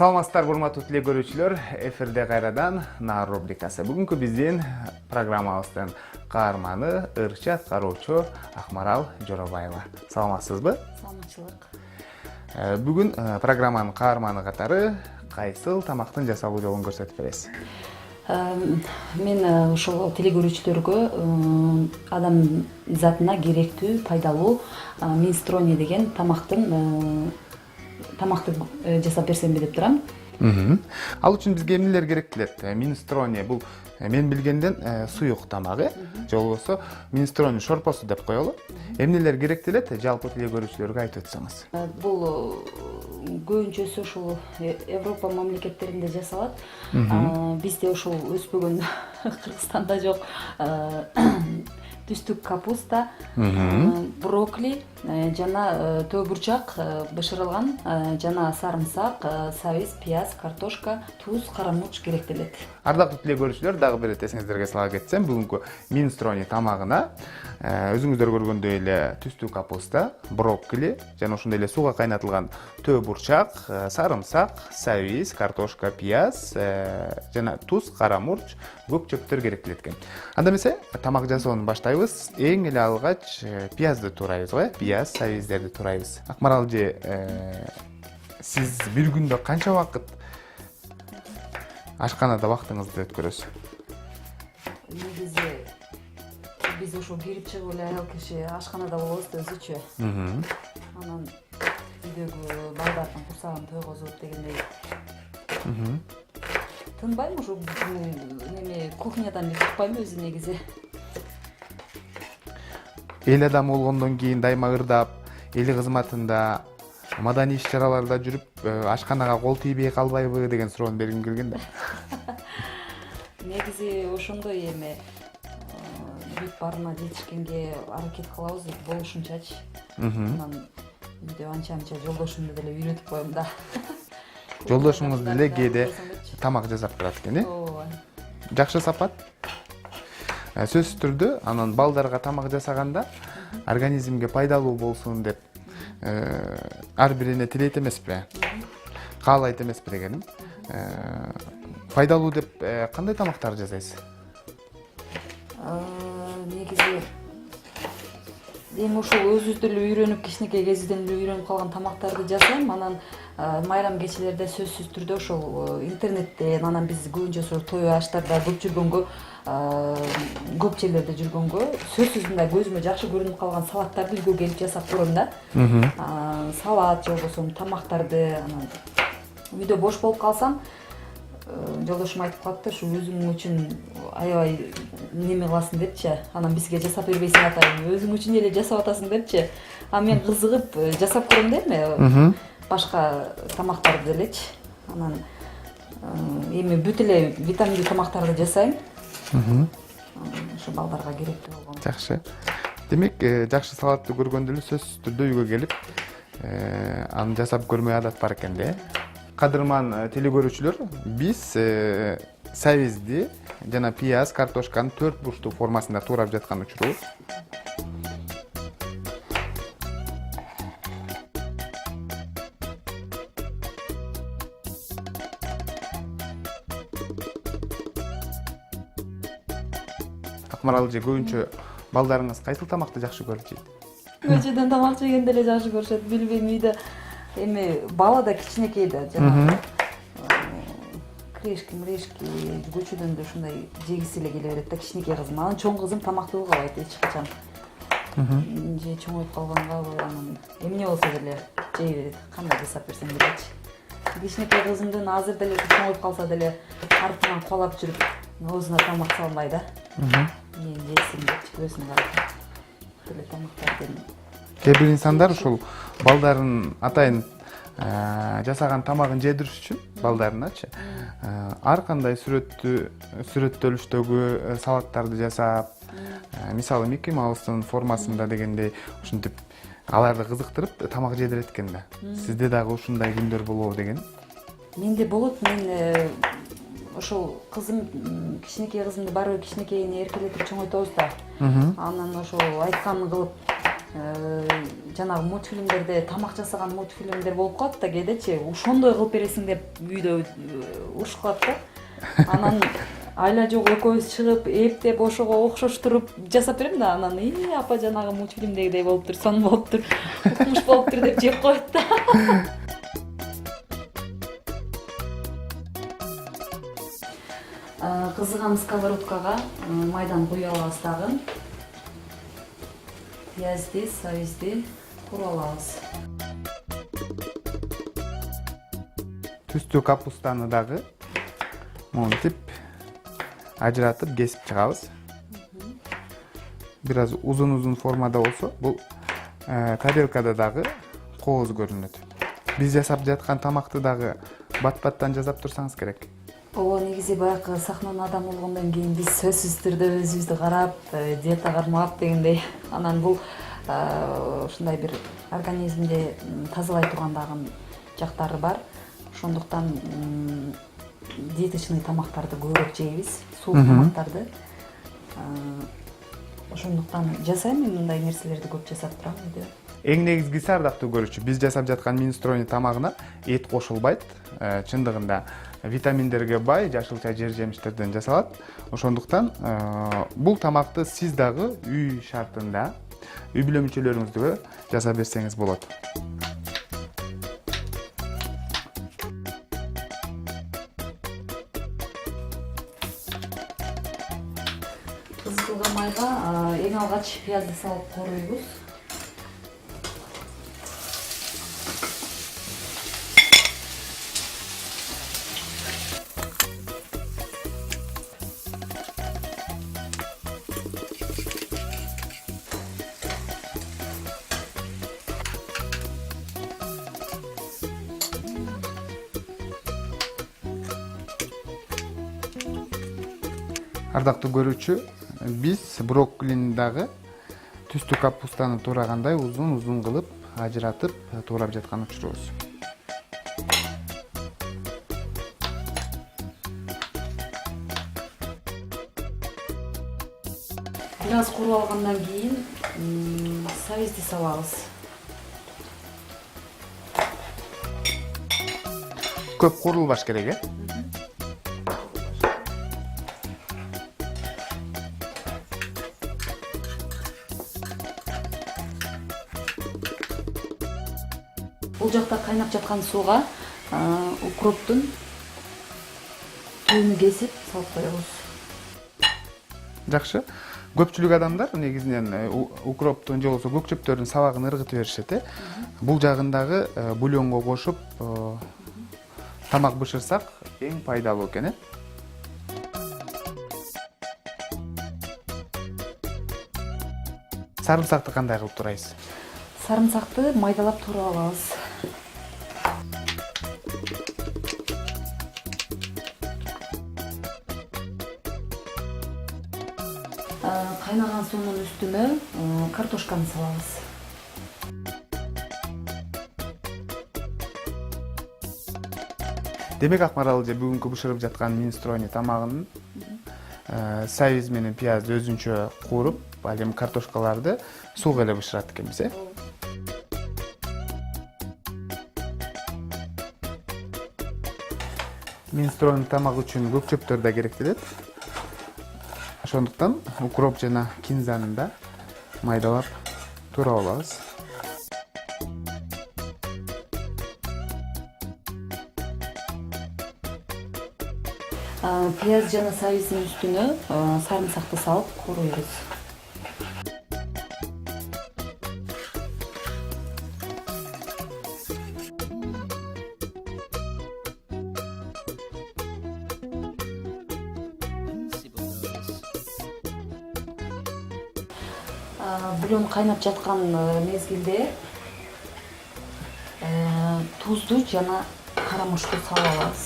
Саламатсыздар урматтуу теле көрүүчүлөр, эфирде кайрадан Наар рубрикасы. Бүгүнкү биздин программабыздын каарманы ырчы аткаруучу Акмарал Жоробаева. Саламатсызбы? Саламатчылык. Бүгүн программанын каарманы катары кайсыл тамактын жасалуу жолун көрсөтүп бересиз? Мен ошол теле көрүүчүлөргө адам затына керектүү, пайдалуу минстроне деген тамакты жасап берсемби деп турам. Ал үчүн бизге эмнелер керек келет? Минстроне бул мен билгенден суюк тамак, же болбосо минстроне шорпосу деп коелу. Эмнелер керектелет? Жалпы теле көрүүчүлөргө айтып өтсөңүз. Бул көбүнчөсү ушул Европа мамлекеттеринде жасалат. Бизде ушул өспөгөн Кыргызстанда жок. Түстүк капуста, брокколи жана төбурчак бышырылган жана сарымсак, сабиз, пияз, картошка, туз, карамурч керектелет. Ардактуу теле көрүүчүлөр, дагы бир эсиңиздерге сала кетсем, бүгүнкү минстроне тамагына өзүңүздөр көргөндөй эле түстүк капуста, брокколи жана ошондой эле сууга кайнатылган төбурчак, сарымсак, сабиз, картошка, пияз жана туз, карамурч, көк чөптөр керектелет экен. Анда эмесе тамак жасоону баштайбыз. Эң эле алгач пиязды туурайбыз го, пияз, сабиздерди туурайбыз. Акмарал же, сиз бир күндө канча убакыт ашканада вактыңызды өткөрөсүз? Негизи биз ошо кирип чыгып эле аял киши ашканада болобуз да өзүчө. Анан үйдөгү балдардын курсагын тойгозуп дегендей. Тынбайм ошо неме кухнядан чыкпайм өзү негизи. Эл адам болгондон кийин дайыма ырдап, эли кызматында, маданий иш-чараларда жүрүп, ашканага кол тийбей калбайбы деген суроону бергим келген да. Негизи ошондой эме бүт барына жетишкенге аракет кылабыз, болушунчачы. Анан үйдө анча жолдошумду деле үйрөтүп коем да. Жолдошуңуз деле кээде тамак жасап турат экен, э? Ооба. Жакшы сапат. Сөзсүз түрдө анан балдарга тамак жасаганда организмге пайдалуу болсун деп ар бирине тилейт эмеспи? Каалайт эмеспи дегеним. Пайдалуу деп кандай тамактар жасайсыз? Негизи эми ошол өзүбүз деле үйрөнүп, кичинекей кезибизден эле үйрөнүп калган тамактарды жасайм. Анан майрам кечелерде сөзсүз түрдө ошол интернеттен, анан биз көбүнчө ошол той аштарда көп жүргөнгө, көп жерлерде жүргөнгө сөзсүз мындай көзүмө жакшы көрүнүп калган салаттарды үйгө келип жасап көрөм да. Салат же болбосо тамактарды анан үйдө бош болуп калсам, жолдошум айтып калат да, ушу өзүң үчүн аябай неме кыласың депчи. Анан бизге жасап бербейсиң атайын, өзүң үчүн эле жасап атасың депчи. Мен кызыгып жасап көрөм да эми башка тамактарды делечи. Анан эми бүт эле витаминдүү тамактарды жасайм. Ошо балдарга керектүү болгон. Жакшы. Демек, жакшы салатты көргөндө эле сөзсүз түрдө үйгө келип, аны жасап көрмөй адат бар экен да. Кадырман теле көрүүчүлөр, биз сабизди жана пияз, картошканы 4 бурчтуу формасында туурап жаткан учуру Акмарал же, көбүнчө балдарыңыз кайсыл тамакты жакшы көрүп жейт? Көчөдөн тамак жегенде эле жакшы көрүшөт. Билбейм, үйдө эми бала да кичинекей да, жана крешки, көчөдөн да ушундай жегиси эле келе берет да, кичинекей кызым. Анан чоң кызым тамактуу кабайт эч качан. Же чоңоюп калгангабы, анан эмне болсо деле жей берет. Кандай жасап берсең делечи. Кичинекей кызымдын азыр деле чоңоюп калса деле артынан кубалап жүрүп, оозуна тамак салбай да. Мен жесин деп өзүм карап деле тамактарды. Кээ бир инсандар ушул балдарын атайын жасаган тамагын жедириш үчүн балдарыначы ар кандай сүрөттөлүштөгү салаттарды жасап, мисалы Микки Маустун формасында дегендей ушинтип аларды кызыктырып тамак жедирет экен да. Сизде дагы ушундай күндөр болобу деген? Менде болот. Мен ошол кызым, кичинекей кызымды барыбыр кичинекейине эркелетип чоңойтобуз да. Анан ошол айтканын кылып жанагы мультфильмдерде тамак жасаган мультфильмдер болуп калат да, кээдечи ошондой кылып бересиң деп үйдө урушуп калат да. Анан айла жок экөөбүз чыгып эптеп ошого окшоштуруп жасап берем да, анан апа жанагы мультфильмдегидей болуптур, сонун болуптур, укмуш болуптур деп жеп коет да. Кызыган сковородкага майдан куюп алабыз дагы. Пиязды, сабизди куруп алабыз. Түстүү капустаны дагы монтип ажыратып кесип чыгабыз. Бир аз узун формада болсо, бул тарелкада дагы кооз көрүнөт. Биз жасап жаткан тамакты дагы бат-баттан жасап турсаңыз керек. Ооба, негизи баягы сахнанын адамы болгондон кийин биз сөзсүз түрдө өзүбүздү карап, диета кармап дегендей. Анан бул ушундай бир организмди тазалай турган дагы жактары бар. Ошондуктан диетичный тамактарды көбүрөөк жейбиз, суук тамактарды. Ошондуктан жасайм, мен мындай нерселерди көп жасап турам үйдө. Эң негизгиси ардактуу көрүүчү, биз жасап жаткан минстрони тамагына эт кошулбайт. Чындыгында витаминдерге бай жашылча жер жемиштерден жасалат. Ошондуктан бул тамакты сиз дагы үй шартында, үй бүлө мүчөлөрүңүзгө жасап берсеңиз болот. Кызытылган майга эң алгач пиязды салып кооруйбуз. Ардактуу көрүүчү, биз брокколини дагы түстүү капустаны туурагандай узун кылып ажыратып туурап жаткан учурубуз. Бир аз куруп алгандан кийин сабизди салабыз. Көп куурулбаш керек, Бул жакта кайнап жаткан сууга укроптун түбүн кесип салып коебуз. Жакшы. Көпчүлүк адамдар негизинен укроптун же болбосо көк чөптөрдүн сабагын ыргытып беришет. Бул жагын дагы бульонго кошуп тамак бышырсак эң пайдалуу экен. Сарымсакты кандай кылып турайсыз? Сарымсакты майдалап туруп алабыз. Кайнаган суунун үстүнө картошканы салабыз. Демек Акмарал эже бүгүнкү бышырып жаткан минстрони тамагынын сабиз менен пиязды өзүнчө кууруп, ал эми картошкаларды сууга эле бышырат экенбиз, Минстрони тамак үчүн көк чөптөр да керектелет. Ошондуктан укроп жана кинзаны да майдалап туурап алабыз. Пияз жана сабиздин үстүнө сарымсакты салып кууруйбуз. Бульон кайнап жаткан мезгилде тузду жана карамушту салып алабыз.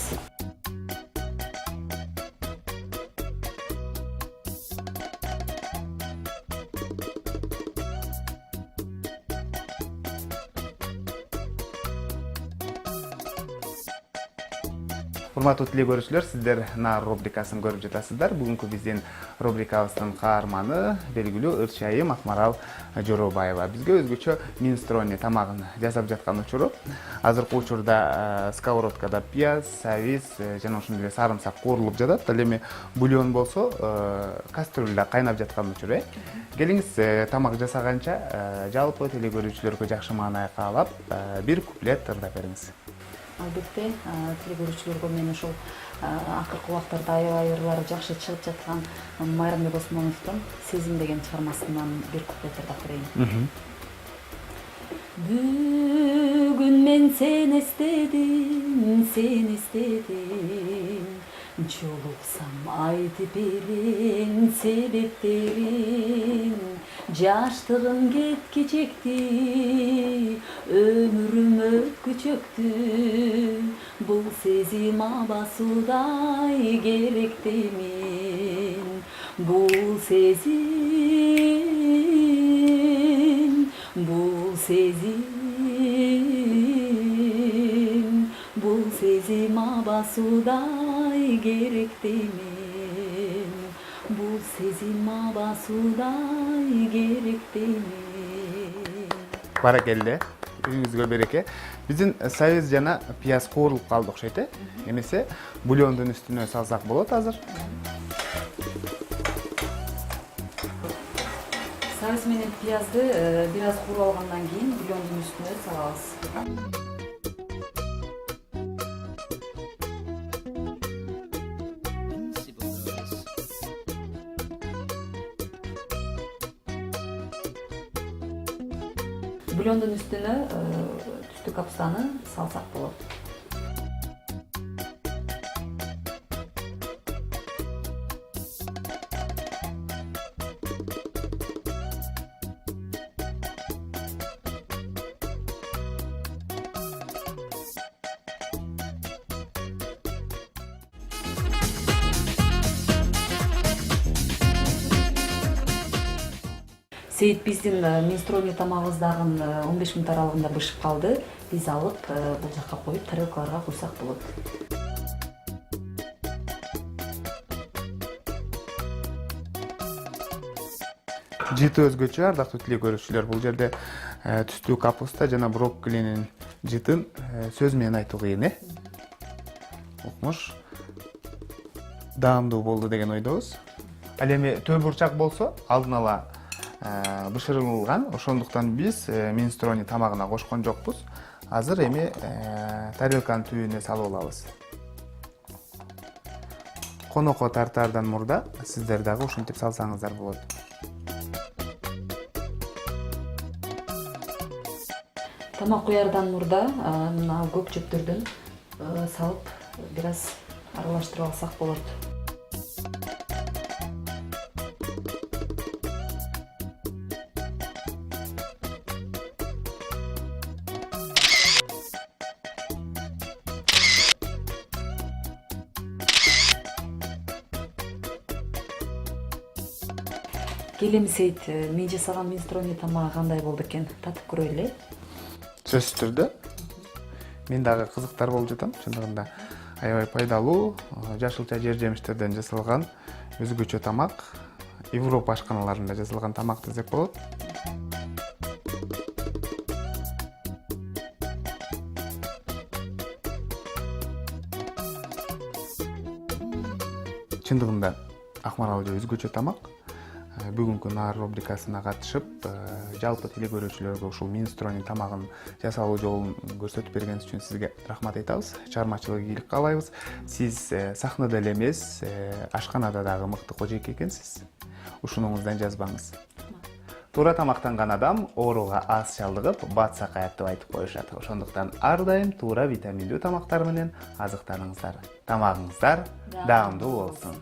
Урматтуу теле көрүүчүлөр, сиздер Нар рубрикасын көрүп жатасыздар. Бүгүнкү биздин рубрикабыздын каарманы белгилүү ырчы айым Акмарал Жоробаева. Бизге өзгөчө минстрони тамагын жасап жаткан учуру. Азыркы учурда сковородкада пияз, сабиз жана ошондой эле сарымсак куурулуп жатат. Ал эми бульон болсо кастрюльда кайнап жаткан учуру. Келиңиз, тамак жасаганча жалпы теле көрүүчүлөргө жакшы маанай каалап, бир куплет ырдап бериңиз. Албетте, теле көрүүчүлөргө мен ушул акыркы убактарда аябай ырлары жакшы чыгып жаткан Майрамбек Осмоновдун Сезим деген чыгармасынан бир куплет ырдап берейин. Бүгүн мен сени эстедим, жолуксам айтып берин себептерин. Жаштыгым кеткичекти, өмүрүм өткүчөктү. Бул сезим абасудай керектемин. Бул сезим абасудай керектемин. Бул сезим абасудай керектемин. Баракелде, үйүңүзгө береке. Биздин сабиз жана пияз куурулуп калды окшойт, эмесе бульондун үстүнө салсак болот азыр. Сабиз менен пиязды бир аз кууруп алгандан кийин бульондун үстүнө салабыз. Бульондун үстүнө түстүү капустаны салсак болот. Сейит биздин минстрони тамагыбыз дагы 15 мүнөт аралыгында бышып калды. Биз алып бул жакка коюп тарелкаларга куйсак болот. Жыты өзгөчө, ардактуу теле көрүүчүлөр. Бул жерде түстүү капуста жана брокколинин жытын сөз менен айтуу кыйын, Укмуш даамдуу болду деген ойдобуз. Ал эми төө бурчак болсо, алдын ала бышырылган, ошондуктан биз минстрони тамагына кошкон жокпуз. Азыр эми тарелканын түбүнө салып алабыз. Конокко тартаардан мурда сиздер дагы ушинтип салсаңыздар болот. Тамак куярдан мурда мына көк чөптөрдөн салып бир аз аралаштырып алсак болот. Келем Сейит, мен жасаган минстрони тамагы кандай болду экен? Татып көрөлү. Сөзсүз түрдө мен дагы кызыктар болуп жатам. Чындыгында аябай пайдалуу, жашылча жер жемиштерден жасалган өзгөчө тамак. Европа ашканаларында жасалган тамак десек болот. Чындыгында Акмарал өзгөчө тамак. Бүгүнкү Нар рубрикасына катышып, жалпы теле көрүүчүлөргө ушул минстрони тамагын жасалуу жолун көрсөтүп бергениңиз үчүн сизге рахмат айтабыз. Чыгармачылык ийгилик каалайбыз. Сиз сахнада эле эмес, ашканада дагы мыкты кожойке экенсиз. Ушунуңуздан жазбаңыз. Туура тамактанган адам ооруга аз чалдыгып, бат сакаят деп айтып коюшат. Ошондуктан ар дайым туура витаминдүү тамактар менен азыктаныңыздар. Тамагыңыздар даамдуу болсун.